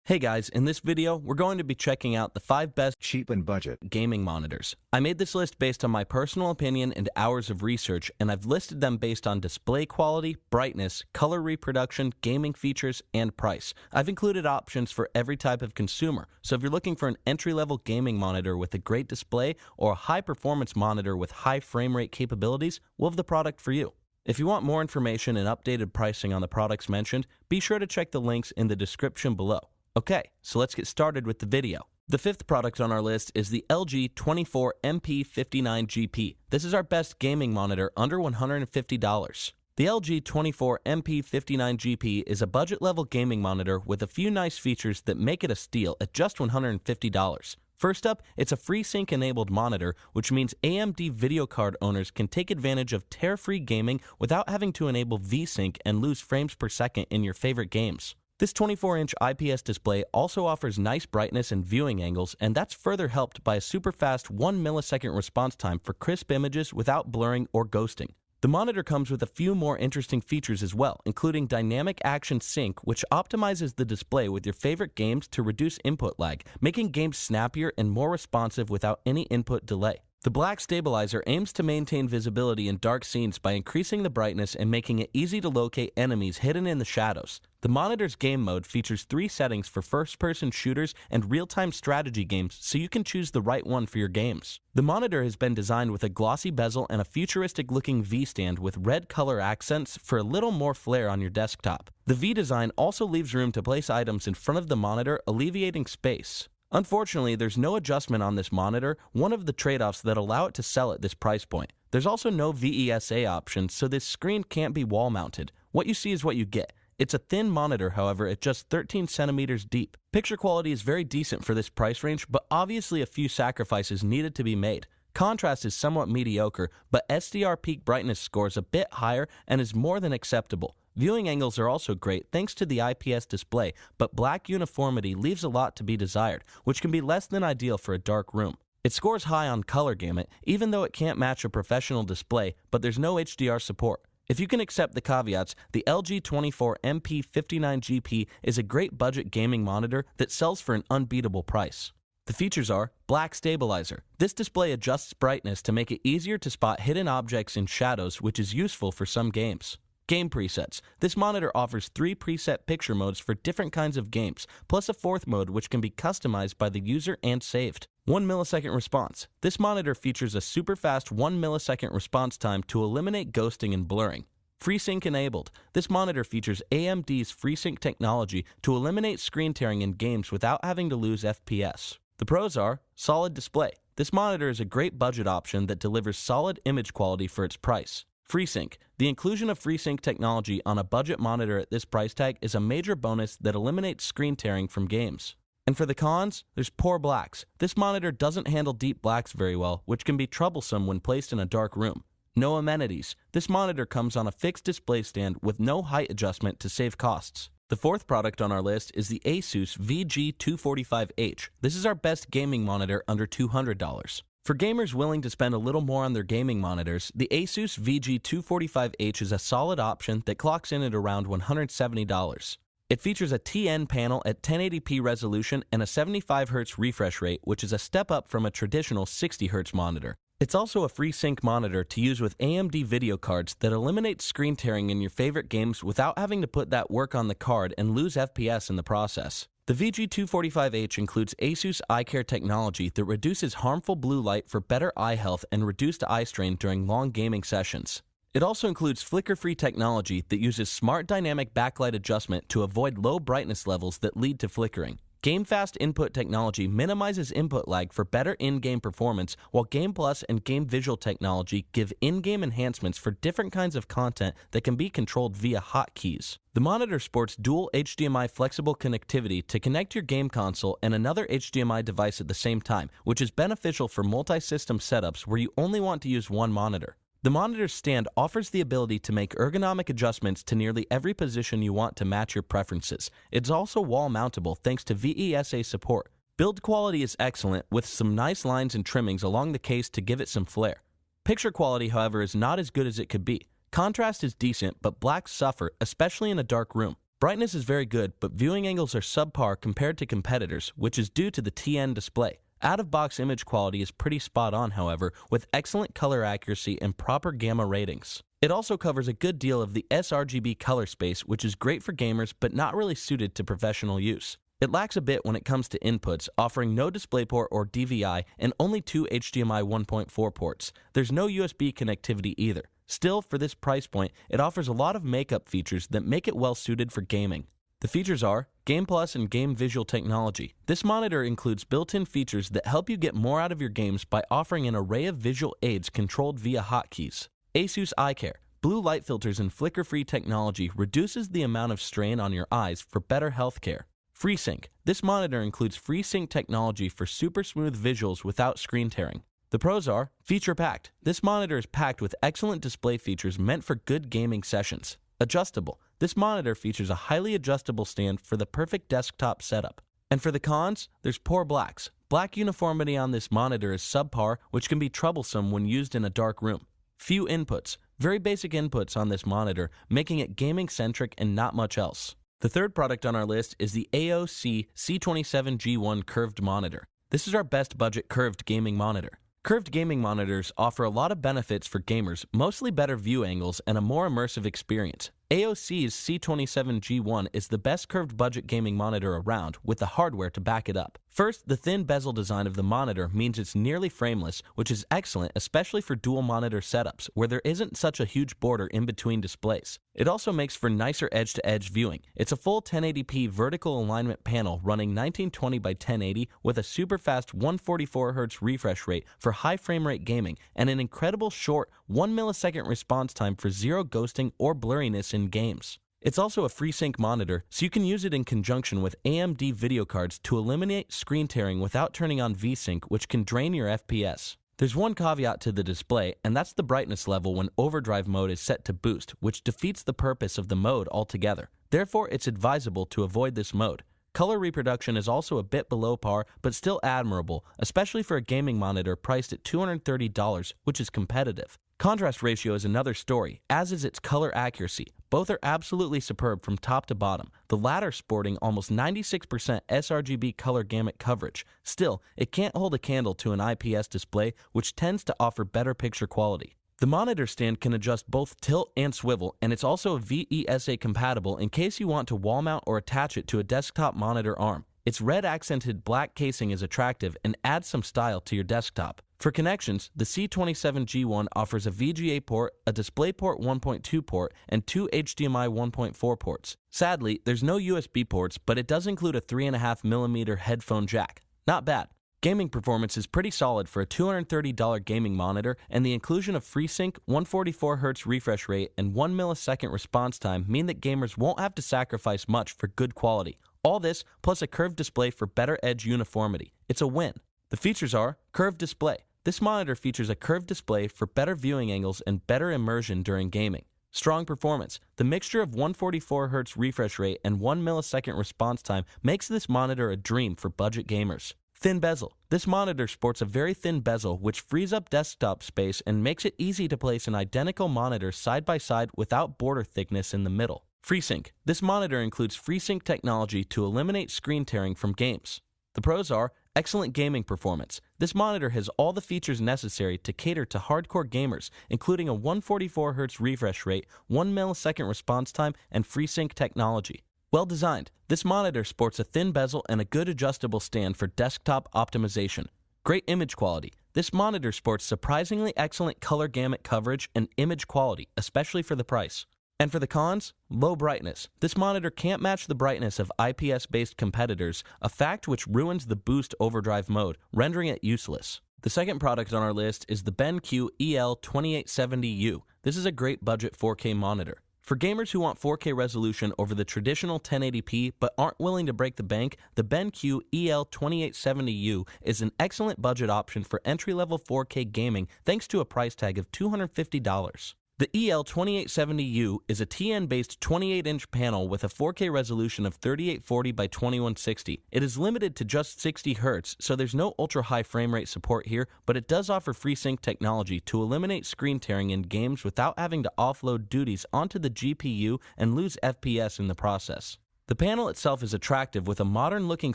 Hey guys, in this video, we're going to be checking out the 5 best cheap and budget gaming monitors. I made this list based on my personal opinion and hours of research, and I've listed them based on display quality, brightness, color reproduction, gaming features, and price. I've included options for every type of consumer, so if you're looking for an entry-level gaming monitor with a great display or a high-performance monitor with high frame rate capabilities, we'll have the product for you. If you want more information and updated pricing on the products mentioned, be sure to check the links in the description below. Okay, so let's get started with the video. The 5th product on our list is the LG 24MP59GP. This is our best gaming monitor under $150. The LG 24MP59GP is a budget-level gaming monitor with a few nice features that make it a steal at just $150. First up, it's a FreeSync-enabled monitor, which means AMD video card owners can take advantage of tear-free gaming without having to enable VSync and lose frames per second in your favorite games. This 24-inch IPS display also offers nice brightness and viewing angles, and that's further helped by a super fast 1 millisecond response time for crisp images without blurring or ghosting. The monitor comes with a few more interesting features as well, including Dynamic Action Sync, which optimizes the display with your favorite games to reduce input lag, making games snappier and more responsive without any input delay. The black stabilizer aims to maintain visibility in dark scenes by increasing the brightness and making it easy to locate enemies hidden in the shadows. The monitor's game mode features 3 settings for first-person shooters and real-time strategy games, so you can choose the right one for your games. The monitor has been designed with a glossy bezel and a futuristic-looking V-stand with red color accents for a little more flair on your desktop. The V-design also leaves room to place items in front of the monitor, alleviating space. Unfortunately, there's no adjustment on this monitor, one of the trade-offs that allow it to sell at this price point. There's also no VESA option, so this screen can't be wall-mounted. What you see is what you get. It's a thin monitor, however, at just 13 centimeters deep. Picture quality is very decent for this price range, but obviously a few sacrifices needed to be made. Contrast is somewhat mediocre, but SDR peak brightness scores a bit higher and is more than acceptable. Viewing angles are also great thanks to the IPS display, but black uniformity leaves a lot to be desired, which can be less than ideal for a dark room. It scores high on color gamut, even though it can't match a professional display, but there's no HDR support. If you can accept the caveats, the LG 24MP59GP is a great budget gaming monitor that sells for an unbeatable price. The features are black stabilizer. This display adjusts brightness to make it easier to spot hidden objects in shadows, which is useful for some games. Game presets. This monitor offers 3 preset picture modes for different kinds of games, plus a 4th mode which can be customized by the user and saved. 1 millisecond response. This monitor features a super fast 1 millisecond response time to eliminate ghosting and blurring. FreeSync enabled. This monitor features AMD's FreeSync technology to eliminate screen tearing in games without having to lose FPS. The pros are solid display. This monitor is a great budget option that delivers solid image quality for its price. FreeSync. The inclusion of FreeSync technology on a budget monitor at this price tag is a major bonus that eliminates screen tearing from games. And for the cons, there's poor blacks. This monitor doesn't handle deep blacks very well, which can be troublesome when placed in a dark room. No amenities. This monitor comes on a fixed display stand with no height adjustment to save costs. The 4th product on our list is the Asus VG245H. This is our best gaming monitor under $200. For gamers willing to spend a little more on their gaming monitors, the Asus VG245H is a solid option that clocks in at around $170. It features a TN panel at 1080p resolution and a 75Hz refresh rate, which is a step up from a traditional 60Hz monitor. It's also a FreeSync monitor to use with AMD video cards that eliminates screen tearing in your favorite games without having to put that work on the card and lose FPS in the process. The VG245H includes Asus eye care technology that reduces harmful blue light for better eye health and reduced eye strain during long gaming sessions. It also includes flicker-free technology that uses smart dynamic backlight adjustment to avoid low brightness levels that lead to flickering. GameFast input technology minimizes input lag for better in-game performance, while Game Plus and Game Visual technology give in-game enhancements for different kinds of content that can be controlled via hotkeys. The monitor sports dual HDMI flexible connectivity to connect your game console and another HDMI device at the same time, which is beneficial for multi-system setups where you only want to use one monitor. The monitor's stand offers the ability to make ergonomic adjustments to nearly every position you want to match your preferences. It's also wall-mountable thanks to VESA support. Build quality is excellent, with some nice lines and trimmings along the case to give it some flair. Picture quality, however, is not as good as it could be. Contrast is decent, but blacks suffer, especially in a dark room. Brightness is very good, but viewing angles are subpar compared to competitors, which is due to the TN display. Out-of-box image quality is pretty spot on, however, with excellent color accuracy and proper gamma ratings. It also covers a good deal of the sRGB color space, which is great for gamers but not really suited to professional use. It lacks a bit when it comes to inputs, offering no DisplayPort or DVI and only 2 HDMI 1.4 ports. There's no USB connectivity either. Still, for this price point, it offers a lot of makeup features that make it well suited for gaming. The features are Game Plus and Game Visual technology. This monitor includes built-in features that help you get more out of your games by offering an array of visual aids controlled via hotkeys. ASUS EyeCare. Blue light filters and flicker-free technology reduces the amount of strain on your eyes for better health care. FreeSync. This monitor includes FreeSync technology for super smooth visuals without screen tearing. The pros are feature-packed. This monitor is packed with excellent display features meant for good gaming sessions. Adjustable. This monitor features a highly adjustable stand for the perfect desktop setup. And for the cons, there's poor blacks. Black uniformity on this monitor is subpar, which can be troublesome when used in a dark room. Few inputs. Very basic inputs on this monitor, making it gaming-centric and not much else. The third product on our list is the AOC C27G1 curved monitor. This is our best budget curved gaming monitor. Curved gaming monitors offer a lot of benefits for gamers, mostly better view angles and a more immersive experience. AOC's C27G1 is the best curved budget gaming monitor around, with the hardware to back it up. First, the thin bezel design of the monitor means it's nearly frameless, which is excellent especially for dual monitor setups, where there isn't such a huge border in between displays. It also makes for nicer edge-to-edge viewing. It's a full 1080p vertical alignment panel running 1920 by 1080 with a super fast 144Hz refresh rate for high frame rate gaming and an incredible short 1 millisecond response time for zero ghosting or blurriness in games. It's also a FreeSync monitor, so you can use it in conjunction with AMD video cards to eliminate screen tearing without turning on VSync, which can drain your FPS. There's one caveat to the display, and that's the brightness level when overdrive mode is set to boost, which defeats the purpose of the mode altogether. Therefore, it's advisable to avoid this mode. Color reproduction is also a bit below par, but still admirable, especially for a gaming monitor priced at $230, which is competitive. Contrast ratio is another story, as is its color accuracy. Both are absolutely superb from top to bottom, the latter sporting almost 96% sRGB color gamut coverage. Still, it can't hold a candle to an IPS display, which tends to offer better picture quality. The monitor stand can adjust both tilt and swivel, and it's also VESA compatible in case you want to wall mount or attach it to a desktop monitor arm. Its red accented black casing is attractive and adds some style to your desktop. For connections, the C27G1 offers a VGA port, a DisplayPort 1.2 port, and 2 HDMI 1.4 ports. Sadly, there's no USB ports, but it does include a 3.5mm headphone jack. Not bad. Gaming performance is pretty solid for a $230 gaming monitor, and the inclusion of FreeSync, 144Hz refresh rate, and 1 millisecond response time mean that gamers won't have to sacrifice much for good quality. All this, plus a curved display for better edge uniformity. It's a win. The features are curved display. This monitor features a curved display for better viewing angles and better immersion during gaming. Strong performance. The mixture of 144Hz refresh rate and 1 millisecond response time makes this monitor a dream for budget gamers. Thin bezel. This monitor sports a very thin bezel which frees up desktop space and makes it easy to place an identical monitor side by side without border thickness in the middle. FreeSync. This monitor includes FreeSync technology to eliminate screen tearing from games. The pros are excellent gaming performance. This monitor has all the features necessary to cater to hardcore gamers, including a 144Hz refresh rate, 1 millisecond response time, and FreeSync technology. Well designed. This monitor sports a thin bezel and a good adjustable stand for desktop optimization. Great image quality. This monitor sports surprisingly excellent color gamut coverage and image quality, especially for the price. And for the cons, low brightness. This monitor can't match the brightness of IPS-based competitors, a fact which ruins the boost overdrive mode, rendering it useless. The second product on our list is the BenQ EL2870U. This is a great budget 4K monitor. For gamers who want 4K resolution over the traditional 1080p but aren't willing to break the bank, the BenQ EL2870U is an excellent budget option for entry-level 4K gaming thanks to a price tag of $250. The EL2870U is a TN-based 28-inch panel with a 4K resolution of 3840 by 2160. It is limited to just 60 Hz, so there's no ultra-high frame rate support here, but it does offer FreeSync technology to eliminate screen tearing in games without having to offload duties onto the GPU and lose FPS in the process. The panel itself is attractive with a modern-looking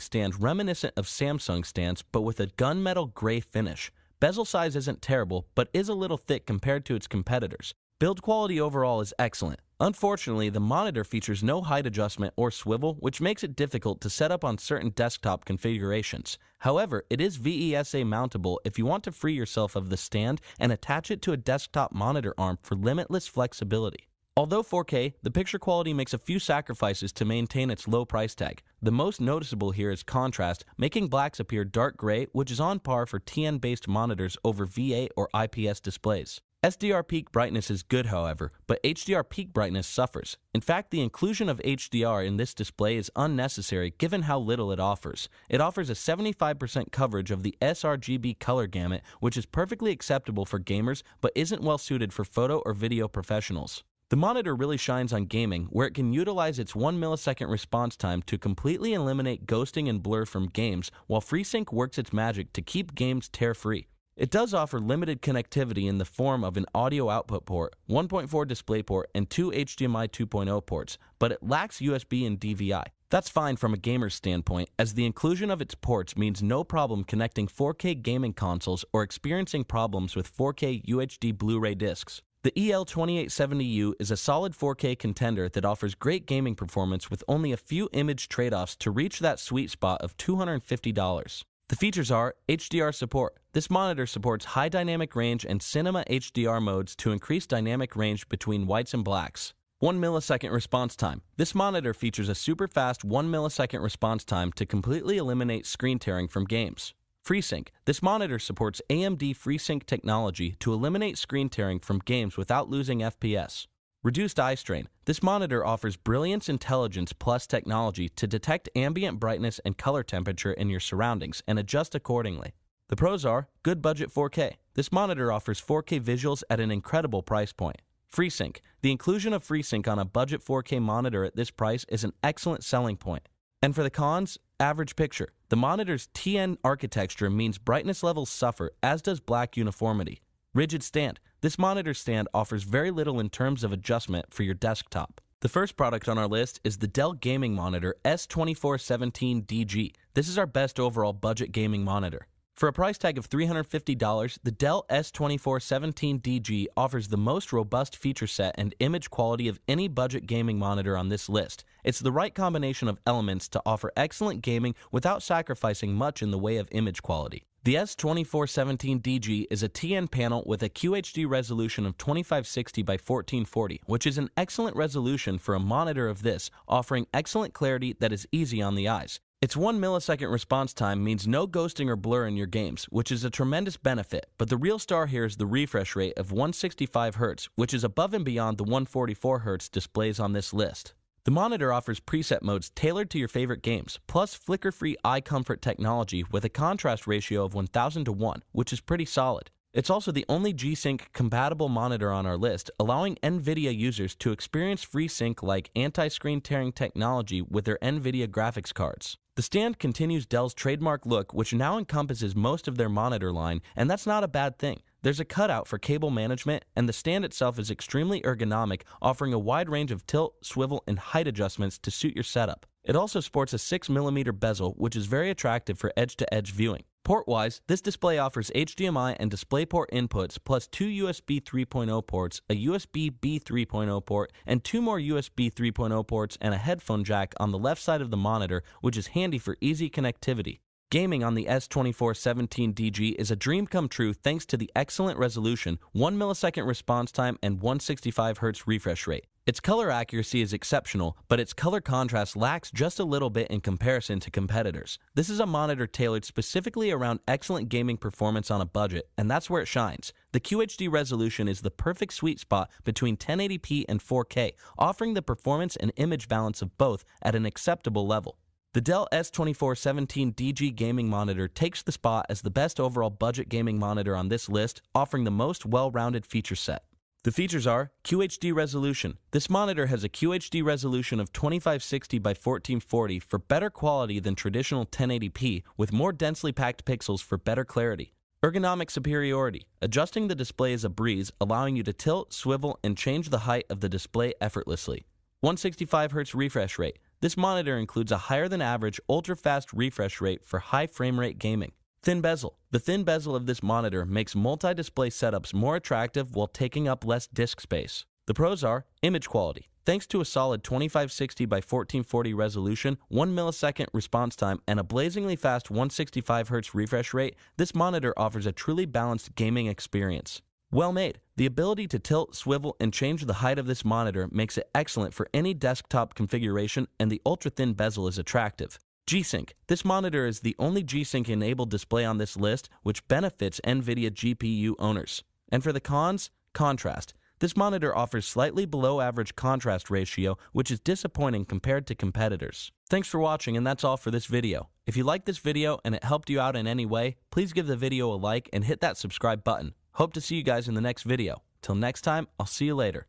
stand reminiscent of Samsung stands, but with a gunmetal gray finish. Bezel size isn't terrible, but is a little thick compared to its competitors. Build quality overall is excellent. Unfortunately, the monitor features no height adjustment or swivel, which makes it difficult to set up on certain desktop configurations. However, it is VESA mountable if you want to free yourself of the stand and attach it to a desktop monitor arm for limitless flexibility. Although 4K, the picture quality makes a few sacrifices to maintain its low price tag. The most noticeable here is contrast, making blacks appear dark gray, which is on par for TN-based monitors over VA or IPS displays. SDR peak brightness is good, however, but HDR peak brightness suffers. In fact, the inclusion of HDR in this display is unnecessary given how little it offers. It offers a 75% coverage of the sRGB color gamut, which is perfectly acceptable for gamers but isn't well suited for photo or video professionals. The monitor really shines on gaming, where it can utilize its 1 millisecond response time to completely eliminate ghosting and blur from games, while FreeSync works its magic to keep games tear-free. It does offer limited connectivity in the form of an audio output port, 1.4 DisplayPort, and 2 HDMI 2.0 ports, but it lacks USB and DVI. That's fine from a gamer's standpoint, as the inclusion of its ports means no problem connecting 4K gaming consoles or experiencing problems with 4K UHD Blu-ray discs. The EL2870U is a solid 4K contender that offers great gaming performance with only a few image trade-offs to reach that sweet spot of $250. The features are HDR support. This monitor supports high dynamic range and cinema HDR modes to increase dynamic range between whites and blacks. 1 millisecond response time. This monitor features a super fast 1 millisecond response time to completely eliminate screen tearing from games. FreeSync. This monitor supports AMD FreeSync technology to eliminate screen tearing from games without losing FPS. Reduced eye strain. This monitor offers Brilliance Intelligence Plus technology to detect ambient brightness and color temperature in your surroundings and adjust accordingly. The pros are good budget 4K. This monitor offers 4K visuals at an incredible price point. FreeSync. The inclusion of FreeSync on a budget 4K monitor at this price is an excellent selling point. And for the cons, average picture. The monitor's TN architecture means brightness levels suffer, as does black uniformity. Rigid stand. This monitor stand offers very little in terms of adjustment for your desktop. The first product on our list is the Dell Gaming Monitor S2417DG. This is our best overall budget gaming monitor. For a price tag of $350, the Dell S2417DG offers the most robust feature set and image quality of any budget gaming monitor on this list. It's the right combination of elements to offer excellent gaming without sacrificing much in the way of image quality. The S2417DG is a TN panel with a QHD resolution of 2560 by 1440, which is an excellent resolution for a monitor of this, offering excellent clarity that is easy on the eyes. Its 1 millisecond response time means no ghosting or blur in your games, which is a tremendous benefit, but the real star here is the refresh rate of 165 Hz, which is above and beyond the 144 Hz displays on this list. The monitor offers preset modes tailored to your favorite games, plus flicker-free eye comfort technology with a contrast ratio of 1000 to 1, which is pretty solid. It's also the only G-Sync compatible monitor on our list, allowing NVIDIA users to experience FreeSync-like anti-screen tearing technology with their NVIDIA graphics cards. The stand continues Dell's trademark look, which now encompasses most of their monitor line, and that's not a bad thing. There's a cutout for cable management, and the stand itself is extremely ergonomic, offering a wide range of tilt, swivel, and height adjustments to suit your setup. It also sports a 6mm bezel, which is very attractive for edge-to-edge viewing. Port-wise, this display offers HDMI and DisplayPort inputs, plus 2 USB 3.0 ports, a USB-B 3.0 port, and 2 more USB 3.0 ports and a headphone jack on the left side of the monitor, which is handy for easy connectivity. Gaming on the S2417DG is a dream come true thanks to the excellent resolution, 1 millisecond response time, and 165 Hz refresh rate. Its color accuracy is exceptional, but its color contrast lacks just a little bit in comparison to competitors. This is a monitor tailored specifically around excellent gaming performance on a budget, and that's where it shines. The QHD resolution is the perfect sweet spot between 1080p and 4K, offering the performance and image balance of both at an acceptable level. The Dell S2417DG gaming monitor takes the spot as the best overall budget gaming monitor on this list, offering the most well-rounded feature set. The features are QHD resolution. This monitor has a QHD resolution of 2560 by 1440 for better quality than traditional 1080p with more densely packed pixels for better clarity. Ergonomic superiority. Adjusting the display is a breeze, allowing you to tilt, swivel, and change the height of the display effortlessly. 165Hz refresh rate. This monitor includes a higher than average ultra-fast refresh rate for high frame rate gaming. Thin bezel. The thin bezel of this monitor makes multi-display setups more attractive while taking up less disk space. The pros are image quality. Thanks to a solid 2560 by 1440 resolution, 1 millisecond response time, and a blazingly fast 165Hz refresh rate, this monitor offers a truly balanced gaming experience. Well made. The ability to tilt, swivel, and change the height of this monitor makes it excellent for any desktop configuration, and the ultra-thin bezel is attractive. G-Sync. This monitor is the only G-Sync enabled display on this list, which benefits NVIDIA GPU owners. And for the cons, contrast. This monitor offers slightly below average contrast ratio, which is disappointing compared to competitors. Thanks for watching, and that's all for this video. If you liked this video and it helped you out in any way, please give the video a like and hit that subscribe button. Hope to see you guys in the next video. Till next time, I'll see you later.